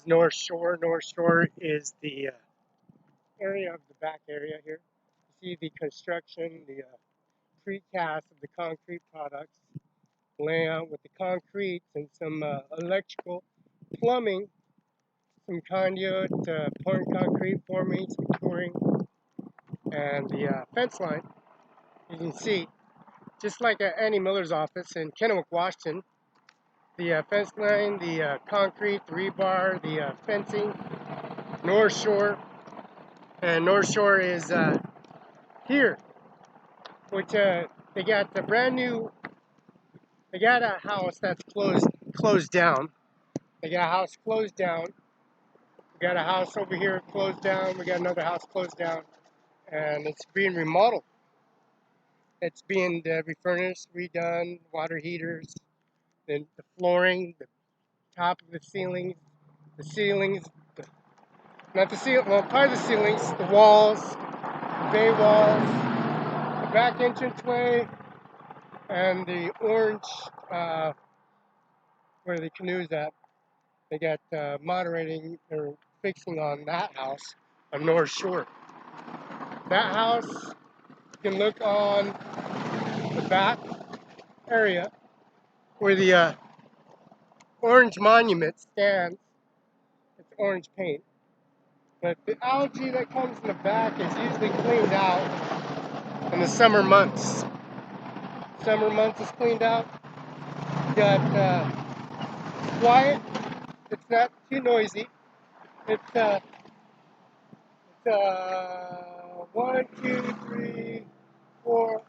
is North Shore. North Shore is the area of the back area here. You see the construction, the precast of the concrete products, layout with the concrete and some electrical, plumbing, some conduit, pouring concrete, forming, some touring, and the fence line. You can see, just like at Annie Miller's office in Kennewick, Washington, the fence line, the concrete, the rebar, the fencing, North Shore, and North Shore is here, which they got the brand new. They got a house that's closed down. They got a house closed down. We got a house over here closed down. We got another house closed down, and it's being remodeled. It's being refurnished, redone, water heaters, then the flooring, the top of the ceilings, not the ceiling, well, part of the ceilings, the walls, the bay walls, the back entranceway, and the orange, where the canoe's at. They got moderating or fixing on that house on North Shore. That house, you can look on the back area where the orange monument stands. It's orange paint. But the algae that comes in the back is usually cleaned out in the summer months. Summer months is cleaned out. You got quiet. It's not too noisy. It's 1, 2, 3, 4,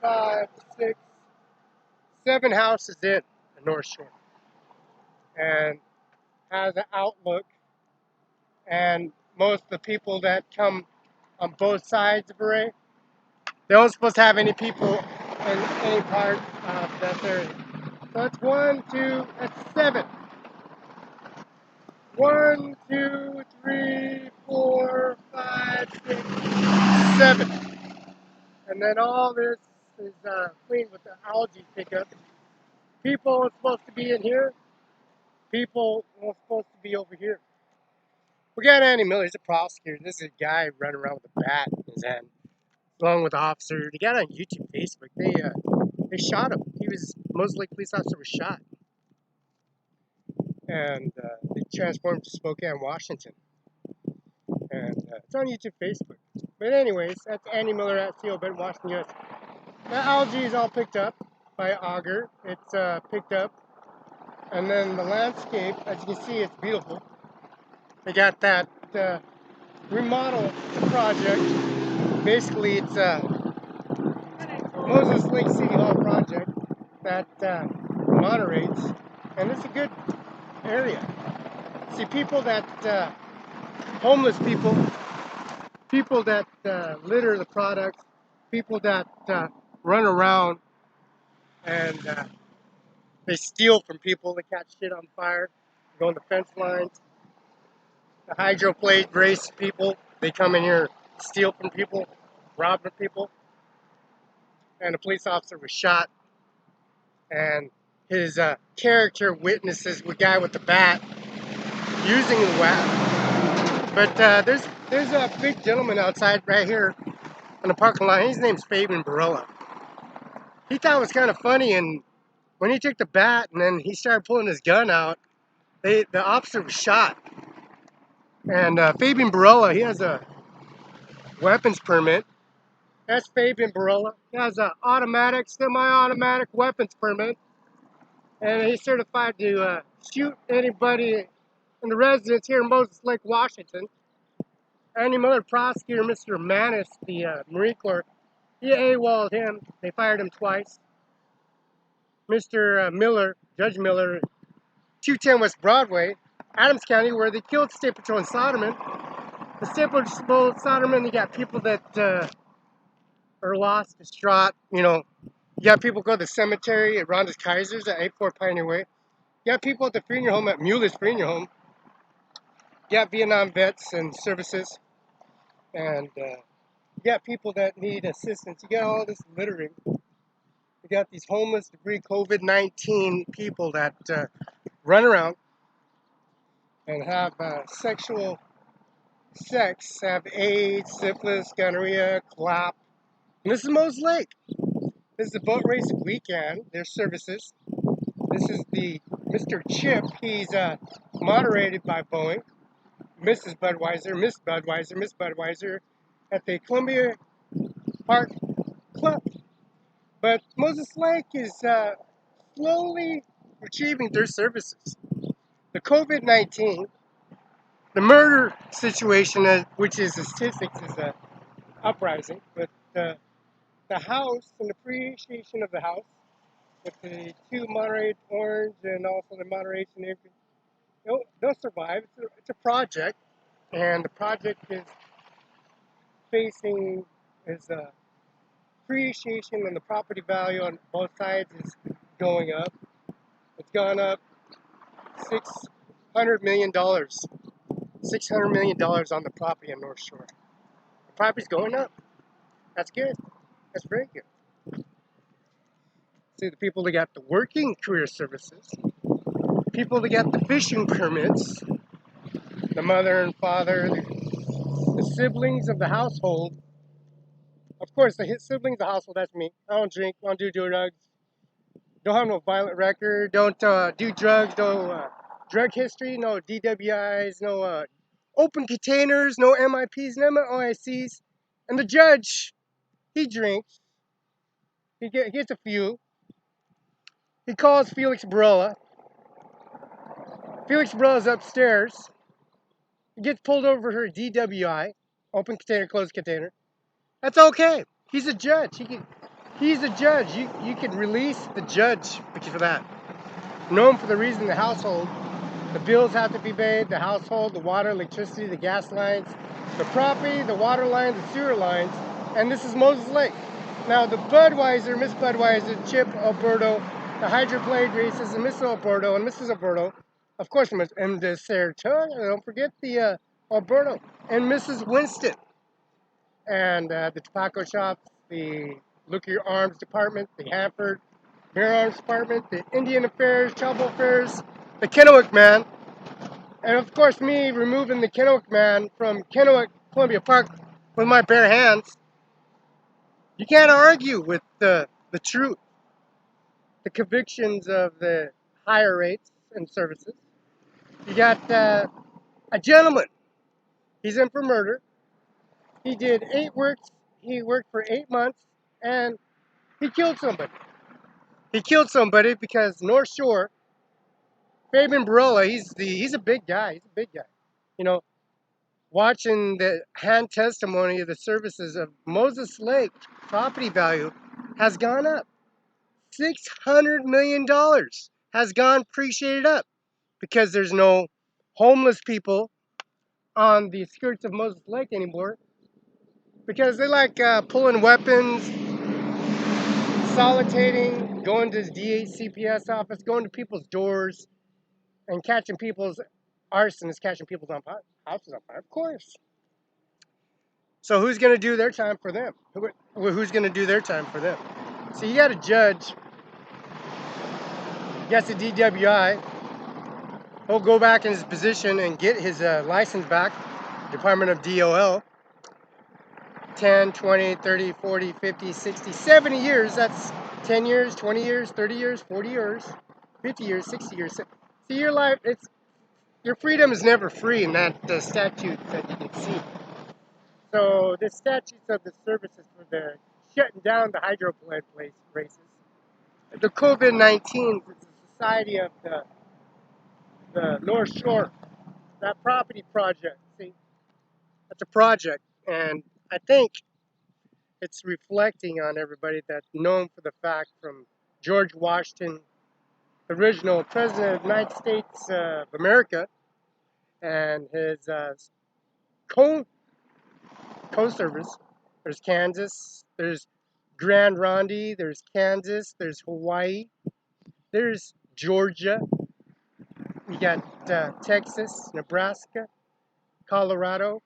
5, 6, 7 houses in the North Shore, and has an outlook. And most of the people that come on both sides of Array, they don't supposed to have any people in any part of that area. So it's 1, 2, that's 7. 1, 2, 3, 4, 5, 6, 7. And then all this is cleaned with the algae pickup. People are supposed to be in here. People are supposed to be over here. We got Andy Miller. He's a prosecutor. This is a guy running around with a bat in his hand, along with the officer. They got on YouTube, Facebook. They shot him. He was most likely police officer was shot, and they transformed to Spokane, Washington. And it's on YouTube, Facebook. But anyways, that's Andy Miller at CO Bend, Washington, U.S. The algae is all picked up by auger. It's picked up. And then the landscape, as you can see, it's beautiful. They got that remodel project. Basically, it's a Moses Lake City Hall project that moderates. And it's a good area. See, people that, homeless people, people that litter the products, people that run around and they steal from people. They catch shit on fire, go on the fence lines. The hydroplate race people, they come in here, steal from people, rob from people. And a police officer was shot, and his character witnesses the guy with the bat using the bat. But there's a big gentleman outside right here in the parking lot. His name's Fabian Barela. He thought it was kind of funny, and when he took the bat and then he started pulling his gun out, the officer was shot. And Fabian Barela, he has a weapons permit. That's Fabian Barela. He has an automatic, semi-automatic weapons permit. And he's certified to shoot anybody in the residence here in Moses Lake, Washington. Andy Miller, prosecutor, Mr. Manis, the Marine Corps, he AWOL'd him. They fired him twice. Mr. Miller, Judge Miller, 210 West Broadway, Adams County, where they killed State Patrol and Soderman. The State Patrol and Soderman, you got people that are lost, distraught. You know, you got people go to the cemetery at Rhonda's Kaiser's at 84 Pioneer Way. You got people at the funeral home at Mueller's Funeral Home. You got Vietnam vets and services. And you got people that need assistance. You got all this littering. You got these homeless, debris, COVID-19 people that run around. and have sexual sex, have AIDS, syphilis, gonorrhea, clap. And this is Moses Lake. This is the boat race weekend. There's services. This is the Mr. Chip. He's moderated by Boeing. Mrs. Budweiser, Miss Budweiser, Miss Budweiser at the Columbia Park Club. But Moses Lake is slowly retrieving their services. The COVID-19, the murder situation, which is the statistics, is uprising. But the house and appreciation of the house, with the two moderated orange and also the moderation, they'll survive. It's a project, and the project is facing is appreciation, and the property value on both sides is going up. It's gone up $600 million. $600 million on the property on North Shore. The property's going up. That's good. That's very good. See, the people that got the working career services, people that got the fishing permits, the mother and father, the siblings of the household. Of course, the siblings of the household, that's me. I don't drink, I don't do drugs, don't have no violent record, don't do drugs, no drug history, no DWIs, no open containers, no MIPs, no OICs. And the judge, he drinks. He gets a few. He calls Felix Barela. Felix Barela's upstairs. He gets pulled over for DWI, open container, closed container. That's okay. He's a judge. He's a judge. You can release the judge for that. Know him for the reason the household, the bills have to be paid, the household, the water, electricity, the gas lines, the property, the water lines, the sewer lines, and this is Moses Lake. Now the Budweiser, Miss Budweiser, Chip Alberto, the hydroplane races, and Miss Alberto and Mrs. Alberto, of course, and the Saratoga, don't forget the Alberto, and Mrs. Winston, and the tobacco shops, the Look at Your Arms department, the Hanford Bear Arms department, the Indian Affairs, Tribal Affairs, the Kennewick Man, and of course me removing the Kennewick Man from Kennewick Columbia Park with my bare hands. You can't argue with the truth, the convictions of the higher rates and services. You got a gentleman. He's in for murder. He did 8 works. He worked for 8 months, and he killed somebody. He killed somebody because North Shore, Fabian Barela, he's a big guy. He's a big guy. You know, watching the hand testimony of the services of Moses Lake, property value has gone up. $600 million has gone appreciated up because there's no homeless people on the skirts of Moses Lake anymore, because they like pulling weapons, solitating, going to the DHCPS office, going to people's doors, and catching people's arsonists, catching people's houses on fire, of course. So who's going to do their time for them? Who's going to do their time for them? So you got a judge, gets a DWI, he'll go back in his position and get his license back, Department of DOL, 10, 20, 30, 40, 50, 60, 70 years, that's 10 years, 20 years, 30 years, 40 years, 50 years, 60 years. So your life, your freedom is never free in that statute that you can see. So the statutes of the services for the shutting down the hydroplane races, the COVID-19, the Society of the North Shore, that property project, see, that's a project, and I think it's reflecting on everybody that's known for the fact from George Washington, the original President of the United States of America, and his co-servers. There's Kansas, there's Grand Ronde, there's Kansas, there's Hawaii, there's Georgia, you got Texas, Nebraska, Colorado,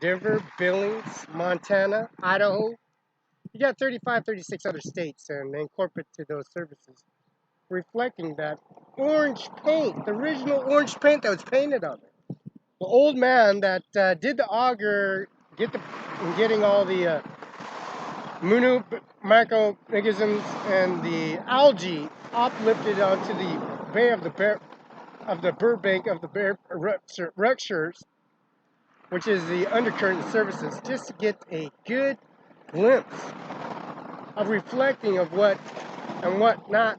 Denver, Billings, Montana, Idaho. You got 35, 36 other states, and they incorporate to those services, reflecting that orange paint, the original orange paint that was painted on it. The old man that did the auger, getting all the microorganisms and the algae uplifted onto the bay of the Burbank of the Ruptures, which is the undercurrent surfaces, just to get a good glimpse of reflecting of what not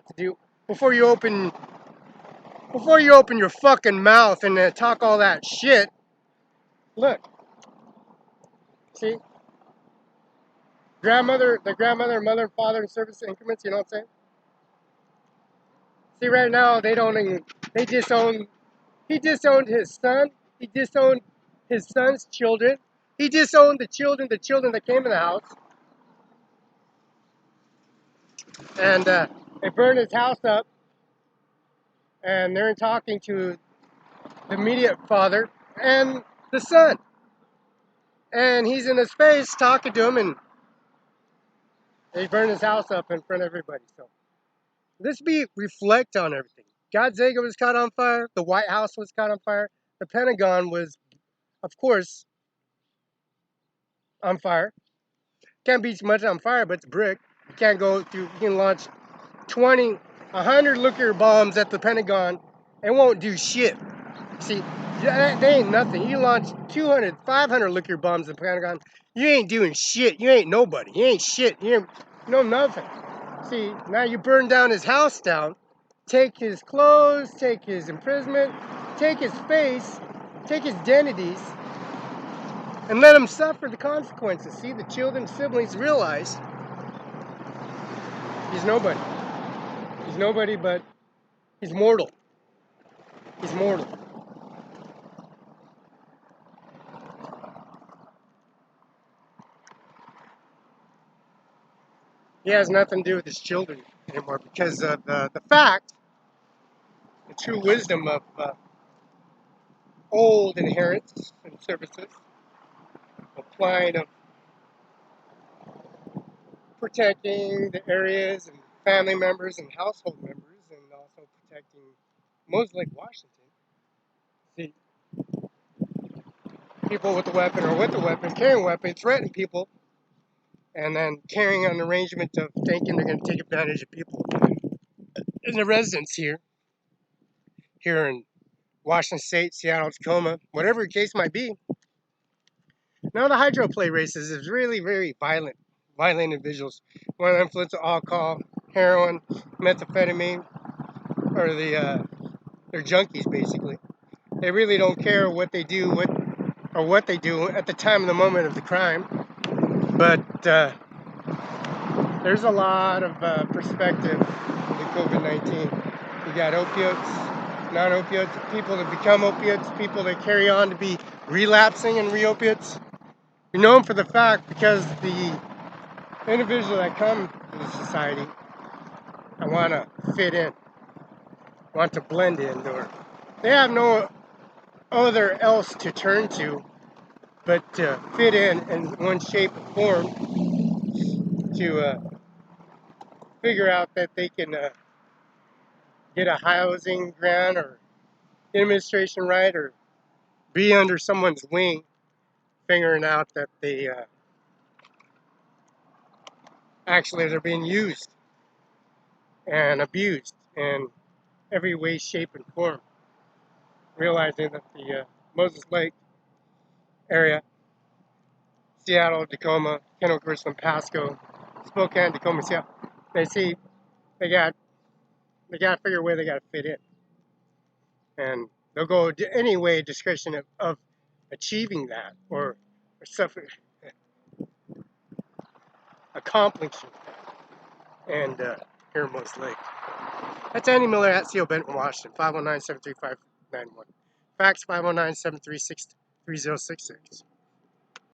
to do before you open your fucking mouth and talk all that shit. Look, see, the grandmother, mother, father, and service increments. You know what I'm saying? See, right now they disown. He disowned his son. He disowned his son's children. He disowned the children that came in the house, and they burned his house up. And they're talking to the immediate father and the son, and he's in his face talking to him, and they burned his house up in front of everybody. So this reflect on everything. Godzilla was caught on fire. The White House was caught on fire. The Pentagon was, of course, on fire. Can't be much on fire, but it's brick. You can't go through. You can launch 20, 100 nuclear bombs at the Pentagon. It won't do shit. See, that ain't nothing. You launch 200, 500 nuclear bombs at the Pentagon. You ain't doing shit. You ain't nobody. You ain't shit. You ain't no nothing. See, now you burn down his house down. Take his clothes, take his imprisonment, take his face, take his identities, and let him suffer the consequences. See, the children, siblings realize he's nobody. He's nobody, but he's mortal. He's mortal. He has nothing to do with his children anymore because of the fact, the true wisdom of old inheritance and services, applying of protecting the areas and family members and household members, and also protecting most like Washington. See, people with the weapon or with the weapon, carrying a weapon, threatening people, and then carrying an arrangement of thinking they're going to take advantage of people in the residents here in Washington State, Seattle, Tacoma, whatever the case might be. Now the hydroplay races is really very violent individuals. One of the influence of alcohol, heroin, methamphetamine, or they're junkies basically. They really don't care what they do, what they do at the time of the moment of the crime. But there's a lot of perspective with COVID-19. You got opiates, non-opiates, people that become opiates, people that carry on to be relapsing and re-opiates. You know them for the fact because the individuals that come to the society and want to fit in, want to blend in, or they have no other else to turn to but to fit in one shape or form, to figure out that they can get a housing grant or administration right, or be under someone's wing, figuring out that they actually they're being used and abused in every way, shape, and form. Realizing that the Moses Lake area, Seattle, Tacoma, Kendall, Richland, Pasco, Spokane, Tacoma, Seattle, they got to figure a way they got to fit in, and they'll go any way discretion of achieving that or accomplishing that. And here in Moses Lake. That's Andy Miller at CO Benton, Washington, 519-735-91. Fax 519-736-3066.